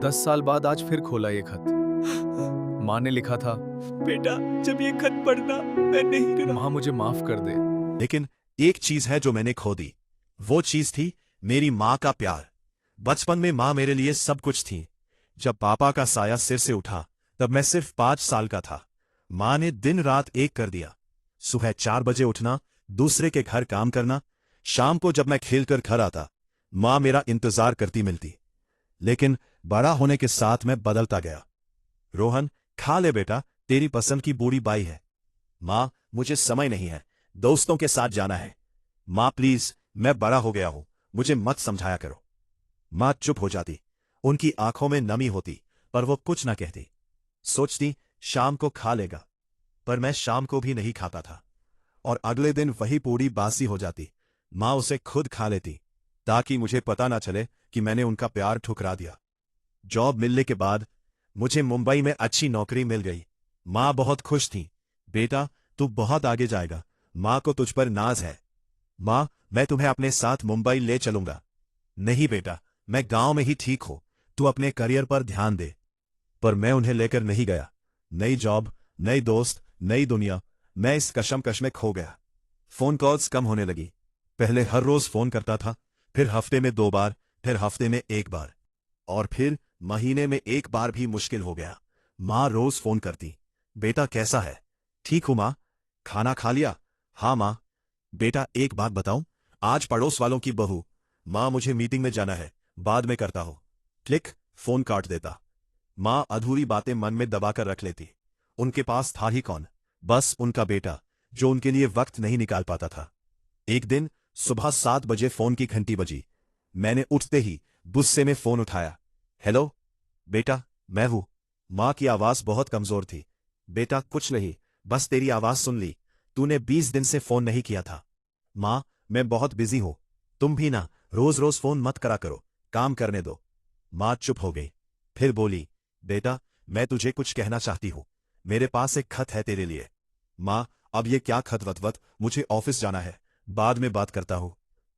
10 साल बाद आज फिर खोला ये खत। माँ ने लिखा था, बेटा, जब ये खत पढ़ना मैं नहीं रहा। माँ मुझे माफ कर दे। लेकिन एक चीज है जो मैंने खो दी। वो चीज थी मेरी माँ का प्यार। बचपन में माँ मेरे लिए सब कुछ थी। जब पापा का साया सिर से उठा तब मैं सिर्फ 5 साल का था। माँ ने दिन रात एक कर दिया। सुबह 4 बजे उठना, दूसरे के घर काम करना, शाम को जब मैं खेलकर घर आता माँ मेरा इंतजार करती मिलती। लेकिन बड़ा होने के साथ मैं बदलता गया। रोहन, खा ले बेटा, तेरी पसंद की बूढ़ी बाई है। माँ, मुझे समय नहीं है, दोस्तों के साथ जाना है। माँ प्लीज, मैं बड़ा हो गया हूं, मुझे मत समझाया करो। माँ चुप हो जाती। उनकी आंखों में नमी होती पर वो कुछ न कहती। सोचती शाम को खा लेगा, पर मैं शाम को भी नहीं खाता था। और अगले दिन वही पूरी बासी हो जाती। माँ उसे खुद खा लेती ताकि मुझे पता ना चले कि मैंने उनका प्यार ठुकरा दिया। जॉब मिलने के बाद मुझे मुंबई में अच्छी नौकरी मिल गई। माँ बहुत खुश थी। बेटा, तू बहुत आगे जाएगा, माँ को तुझ पर नाज है। माँ, मैं तुम्हें अपने साथ मुंबई ले चलूंगा। नहीं बेटा, मैं गांव में ही ठीक हूं, तू अपने करियर पर ध्यान दे। पर मैं उन्हें लेकर नहीं गया। नई जॉब, नई दोस्त, नई दुनिया, मैं इस कशमकश में खो गया। फोन कॉल्स कम होने लगी। पहले हर रोज फोन करता था, फिर हफ्ते में 2 बार, फिर हफ्ते में 1 बार, और फिर महीने में 1 बार भी मुश्किल हो गया। माँ रोज फोन करती, बेटा कैसा है? ठीक हूं माँ। खाना खा लिया? हाँ माँ। बेटा एक बात बताऊं, आज पड़ोस वालों की बहू। माँ मुझे मीटिंग में जाना है, बाद में करता हूं। क्लिक, फोन काट देता। माँ अधूरी बातें मन में दबाकर रख लेती। उनके पास था ही कौन, बस उनका बेटा, जो उनके लिए वक्त नहीं निकाल पाता था। एक दिन सुबह 7 बजे फोन की घंटी बजी। मैंने उठते ही गुस्से में फोन उठाया। हेलो बेटा, मैं हूं। माँ की आवाज बहुत कमजोर थी। बेटा कुछ नहीं, बस तेरी आवाज सुन ली, तूने 20 दिन से फोन नहीं किया था। माँ, मैं बहुत बिजी हूं, तुम भी ना रोज रोज फोन मत करा करो, काम करने दो। माँ चुप हो गई, फिर बोली, बेटा मैं तुझे कुछ कहना चाहती हूं, मेरे पास एक खत है तेरे लिए। माँ, अब ये क्या खत वत, मुझे ऑफिस जाना है, बाद में बात करता हूं।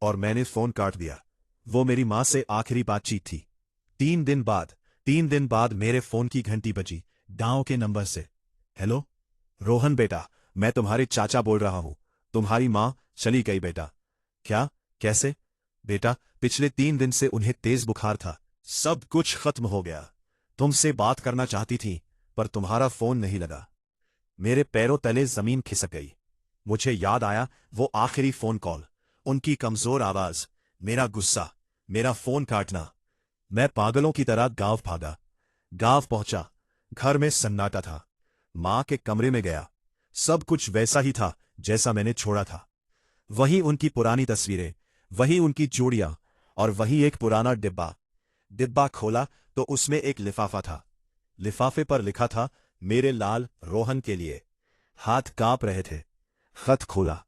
और मैंने फोन काट दिया। वो मेरी माँ से आखिरी बातचीत थी। 3 दिन बाद मेरे फोन की घंटी बजी, गांव के नंबर से। हेलो रोहन बेटा, मैं तुम्हारे चाचा बोल रहा हूं, तुम्हारी माँ चली गई बेटा। क्या? कैसे? बेटा पिछले 3 दिन से उन्हें तेज बुखार था, सब कुछ खत्म हो गया। तुमसे बात करना चाहती थी पर तुम्हारा फोन नहीं लगा। मेरे पैरों तले जमीन खिसक गई। मुझे याद आया वो आखिरी फोन कॉल, उनकी कमजोर आवाज, मेरा गुस्सा, मेरा फोन काटना। मैं पागलों की तरह गांव भागा। गांव पहुंचा, घर में सन्नाटा था। मां के कमरे में गया, सब कुछ वैसा ही था जैसा मैंने छोड़ा था। वही उनकी पुरानी तस्वीरें, वही उनकी चूड़ियां, और वही एक पुराना डिब्बा। डिब्बा खोला तो उसमें एक लिफाफा था। लिफाफे पर लिखा था, मेरे लाल रोहन के लिए। हाथ कांप रहे थे। खत खोला।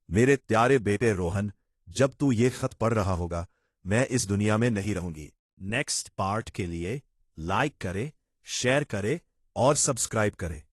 मेरे प्यारे बेटे रोहन, जब तू ये खत पढ़ रहा होगा मैं इस दुनिया में नहीं रहूंगी। नेक्स्ट पार्ट के लिए लाइक करे, शेयर करे और सब्सक्राइब करे।